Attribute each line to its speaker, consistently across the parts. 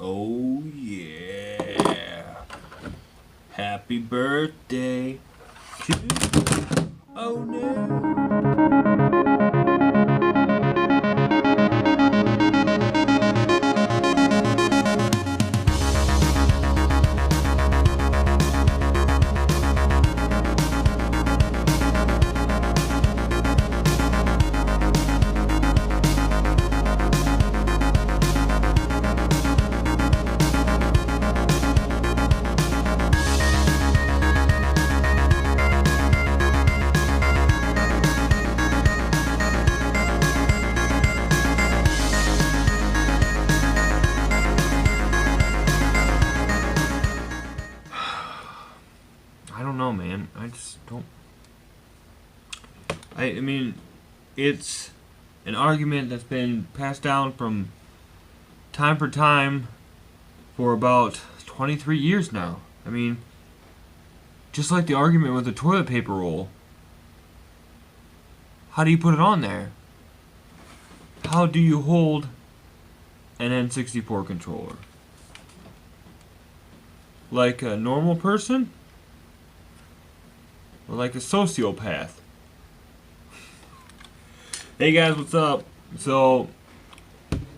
Speaker 1: Oh yeah. Happy birthday to Oh no. I don't know, man. I just don't. I mean, it's an argument that's been passed down from time for time for about 23 years now. I mean, just like the argument with the toilet paper roll. How do you put it on there? How do you hold an N64 controller? Like a normal person? Or like a sociopath? Hey guys, what's up? So,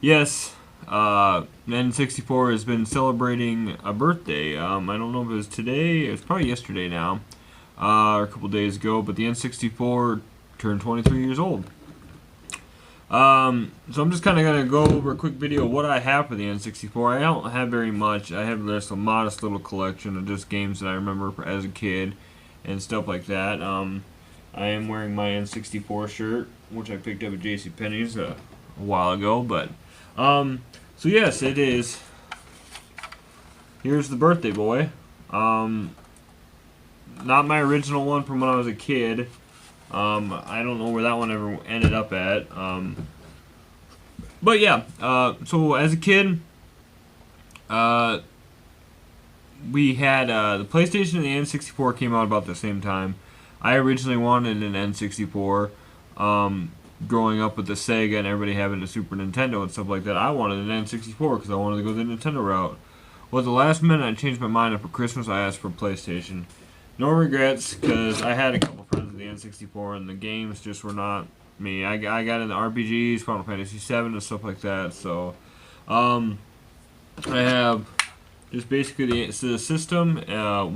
Speaker 1: yes, N64 has been celebrating a birthday. I don't know if it was today, it's probably yesterday now, or a couple days ago, but the N64 turned 23 years old. So I'm just kind of going to go over a quick video of what I have for the N64. I don't have very much. I have just a modest little collection of just games that I remember as a kid and stuff like that. I am wearing my N64 shirt, which I picked up at JCPenney's a while ago, but so yes, it is. Here's the birthday boy. Not my original one from when I was a kid. I don't know where that one ever ended up at. But yeah, so as a kid, we had the PlayStation and the N64 came out about the same time. I originally wanted an N64. Growing up with the Sega and everybody having a Super Nintendo and stuff like that, I wanted an N64 because I wanted to go the Nintendo route. Well, at the last minute, I changed my mind, and for Christmas, I asked for PlayStation. No regrets, because I had a couple friends with the N64, and the games just were not me. I got into RPGs, Final Fantasy VII, and stuff like that. So, I have just basically the system,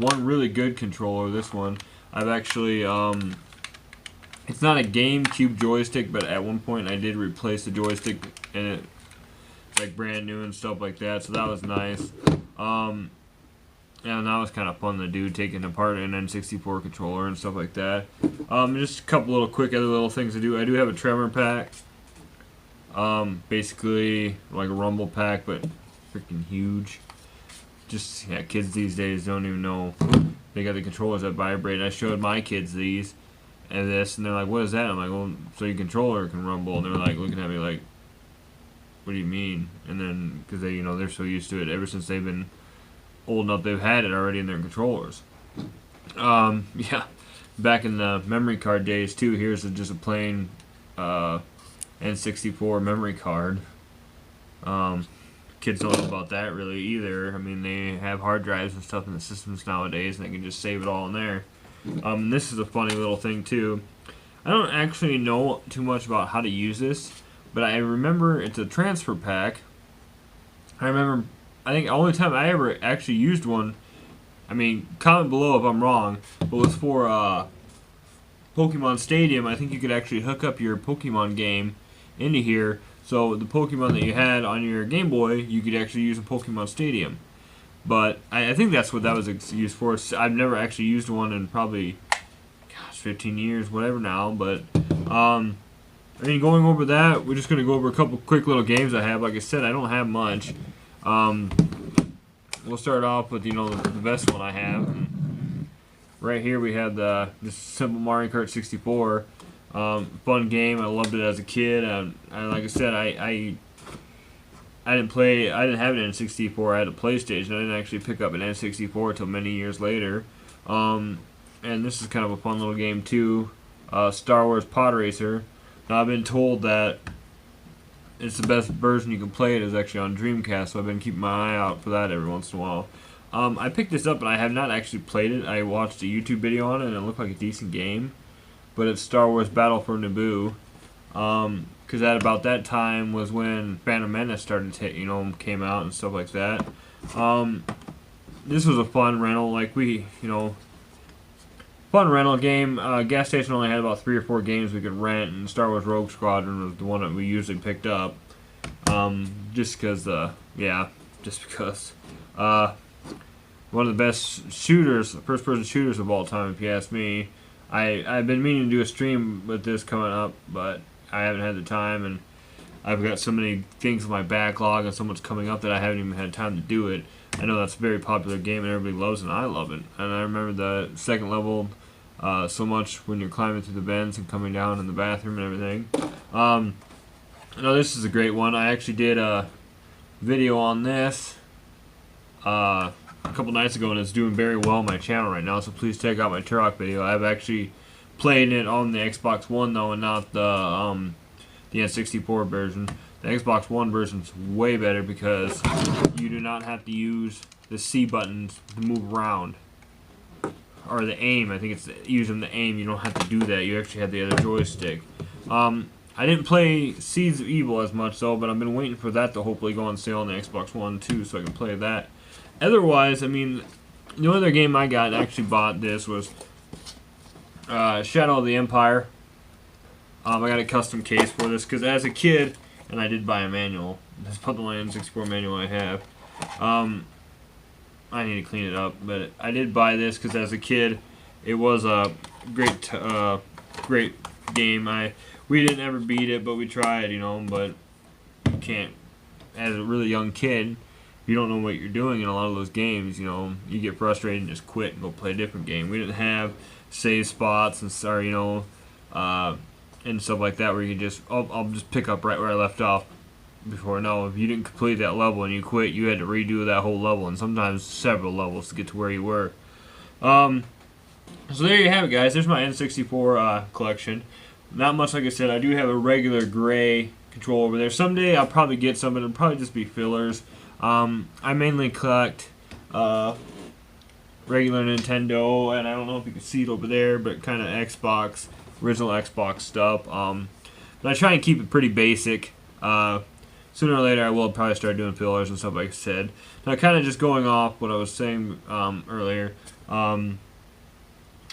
Speaker 1: one really good controller. This one, I've actually it's not a GameCube joystick, but at one point I did replace the joystick, and it's like brand new and stuff like that. So that was nice. Yeah, and that was kind of fun to do, taking apart an N64 controller and stuff like that. Just a couple little quick other little things to do. I do have a Tremor pack. Basically like a Rumble pack, but freaking huge. Just, yeah, kids these days don't even know. They got the controllers that vibrate. I showed my kids these and this, and they're like, what is that? I'm like, well, so your controller can rumble. And they're like looking at me like, what do you mean? And then, because they, they're so used to it ever since they've been old enough, they've had it already in their controllers. Yeah, back in the memory card days too, here's just a plain N64 memory card. Kids don't know about that really either. I mean, they have hard drives and stuff in the systems nowadays, and they can just save it all in there. This is a funny little thing too. I don't actually know too much about how to use this, but I remember it's a transfer pack. I think the only time I ever actually used one, I mean, comment below if I'm wrong, but it was for Pokemon Stadium. I think you could actually hook up your Pokemon game into here, so the Pokemon that you had on your Game Boy, you could actually use in Pokemon Stadium. But I think that's what that was used for. I've never actually used one in probably, gosh, 15 years, whatever now. But, I mean, going over that, we're just going to go over a couple quick little games I have. Like I said, I don't have much. We'll start off with, the best one I have. Right here we have the just simple Mario Kart 64. Fun game. I loved it as a kid. Like I said, I didn't have an N64. I had a PlayStation. I didn't actually pick up an N64 until many years later. And this is kind of a fun little game too. Star Wars Pod Racer. Now I've been told that it's the best version you can play it is actually on Dreamcast, so I've been keeping my eye out for that every once in a while. I picked this up, but I have not actually played it. I watched a YouTube video on it, and it looked like a decent game. But it's Star Wars Battle for Naboo. Because at about that time was when Phantom Menace started to, came out and stuff like that. This was a fun rental, fun rental game. Gas station only had about 3 or 4 games we could rent, and Star Wars Rogue Squadron was the one that we usually picked up. Just because. One of the best shooters, first-person shooters of all time, if you ask me. I've been meaning to do a stream with this coming up, but I haven't had the time, and I've got so many things in my backlog and so much coming up that I haven't even had time to do it. I know that's a very popular game, and everybody loves it, and I love it. And I remember the second level so much when you're climbing through the vents and coming down in the bathroom and everything. No, this is a great one. I actually did a video on this a couple nights ago, and it's doing very well on my channel right now, so please check out my Turok video. I've actually played it on the Xbox One though, and not the N64 version. The Xbox One version is way better because you do not have to use the C buttons to move around, or the aim. I think it's using the aim. You don't have to do that. You actually have the other joystick. I didn't play Seeds of Evil as much though, but I've been waiting for that to hopefully go on sale on the Xbox One too, so I can play that. Otherwise, I mean, the other game I got and actually bought this was Shadow of the Empire. I got a custom case for this because as a kid, and I did buy a manual. That's about the only N64 manual I have. I need to clean it up, but I did buy this because as a kid, it was a great game. We didn't ever beat it, but we tried, but you can't, as a really young kid, if you don't know what you're doing in a lot of those games, you get frustrated and just quit and go play a different game. We didn't have save spots and and stuff like that where you can just, I'll just pick up right where I left off before. No, if you didn't complete that level and you quit, you had to redo that whole level, and sometimes several levels to get to where you were. So there you have it, guys. There's my N64 collection. Not much, like I said. I do have a regular gray control over there. Someday I'll probably get some, but it'll probably just be fillers. I mainly collect regular Nintendo, and I don't know if you can see it over there, but kind of Xbox, original Xbox stuff. But I try and keep it pretty basic. Sooner or later I will probably start doing fillers and stuff like I said. Now kind of just going off what I was saying earlier.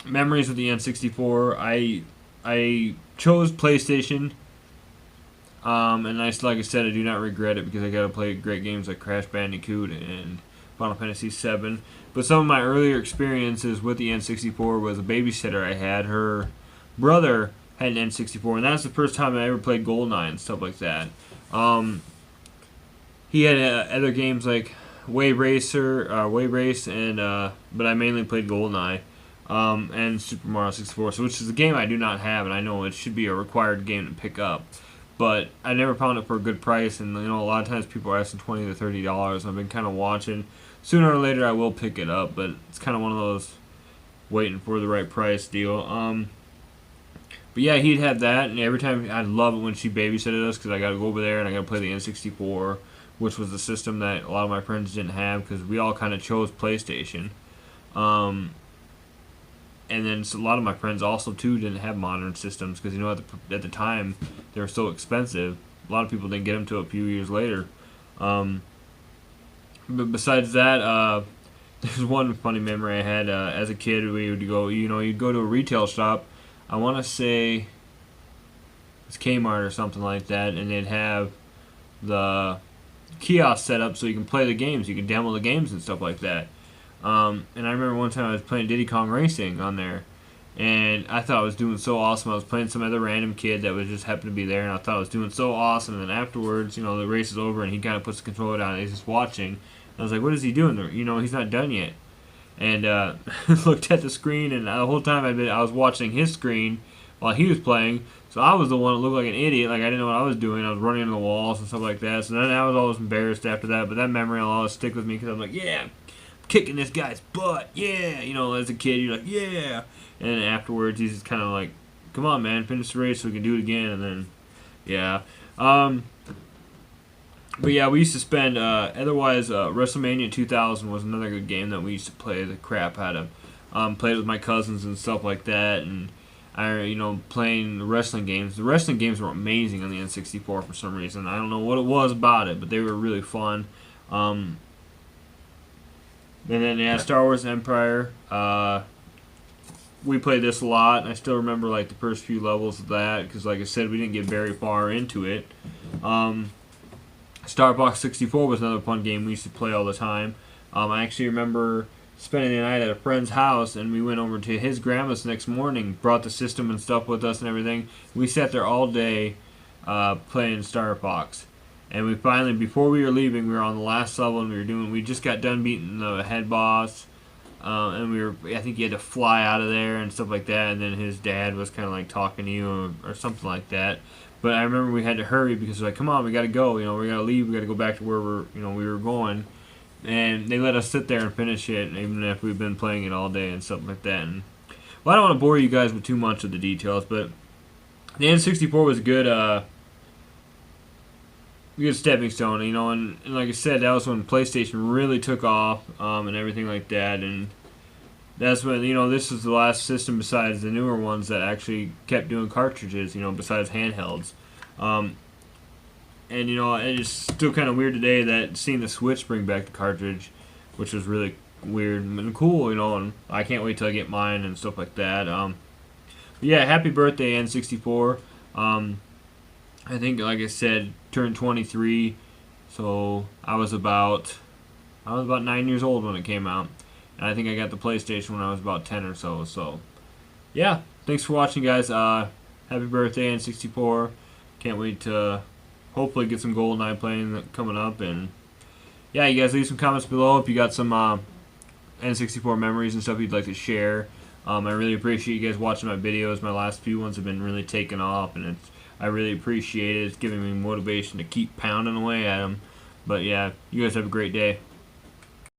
Speaker 1: Memories with the N64. I chose PlayStation. And like I said, I do not regret it because I got to play great games like Crash Bandicoot and Final Fantasy VII. But some of my earlier experiences with the N64 was a babysitter I had. Her brother had an N64, and that's the first time I ever played GoldenEye and stuff like that. He had other games like Wave Race, and but I mainly played GoldenEye. And Super Mario 64, so which is a game I do not have, and I know it should be a required game to pick up. But I never found it for a good price, and a lot of times people are asking $20 to $30. I've been kind of watching. Sooner or later I will pick it up, but it's kind of one of those waiting for the right price deal. But yeah, he'd have that, and every time I'd love it when she babysitted us because I got to go over there and I got to play the N64, which was the system that a lot of my friends didn't have because we all kind of chose PlayStation. And then a lot of my friends also too didn't have modern systems because at the time they were so expensive. A lot of people didn't get them till a few years later. But besides that, there's one funny memory I had as a kid. We would go, you'd go to a retail shop. I want to say it's Kmart or something like that, and they'd have the kiosk set up so you can play the games. You can demo the games and stuff like that. And I remember one time I was playing Diddy Kong Racing on there, and I thought I was doing so awesome. I was playing some other random kid that was just happened to be there, and I thought I was doing so awesome. And then afterwards, the race is over, and he kind of puts the controller down, and he's just watching. And I was like, what is he doing? He's not done yet. And looked at the screen, and the whole time I was watching his screen while he was playing. So I was the one that looked like an idiot, like I didn't know what I was doing. I was running into the walls and stuff like that. So then I was always embarrassed after that. But that memory will always stick with me because I'm like, yeah, kicking this guy's butt, yeah, as a kid, you're like, yeah, and then afterwards, he's just kind of like, come on, man, finish the race so we can do it again, and then, yeah, But yeah, we used to spend. Otherwise, WrestleMania 2000 was another good game that we used to play the crap out of. Played with my cousins and stuff like that, and playing the wrestling games. The wrestling games were amazing on the N64 for some reason. I don't know what it was about it, but they were really fun. And then yeah, Star Wars Empire. We played this a lot, and I still remember like the first few levels of that because, like I said, we didn't get very far into it. Starbox 64 was another fun game we used to play all the time. I actually remember spending the night at a friend's house, and we went over to his grandma's the next morning, brought the system and stuff with us and everything. We sat there all day playing Starbox. And we finally, before we were leaving, we were on the last level, and we just got done beating the head boss. And I think he had to fly out of there and stuff like that, and then his dad was kind of like talking to you or something like that. But I remember we had to hurry because like, come on, we got to go, we got to leave, we got to go back to where we were going. And they let us sit there and finish it, even if we've been playing it all day and something like that. And, well, I don't want to bore you guys with too much of the details, but the N64 was a good stepping stone, and like I said, that was when PlayStation really took off and everything like that, and that's when, this is the last system besides the newer ones that actually kept doing cartridges, besides handhelds. And, it's still kind of weird today that seeing the Switch bring back the cartridge, which was really weird and cool, and I can't wait till I get mine and stuff like that. Yeah, happy birthday, N64. I think, like I said, turned 23, so I was about 9 years old when it came out, and I think I got the PlayStation when I was about 10 or so. So, yeah, thanks for watching, guys. Happy birthday, N64. Can't wait to hopefully get some GoldenEye playing coming up, and yeah, you guys leave some comments below if you got some N64 memories and stuff you'd like to share. I really appreciate you guys watching my videos. My last few ones have been really taking off, and I really appreciate it. It's giving me motivation to keep pounding away at them. But yeah, you guys have a great day.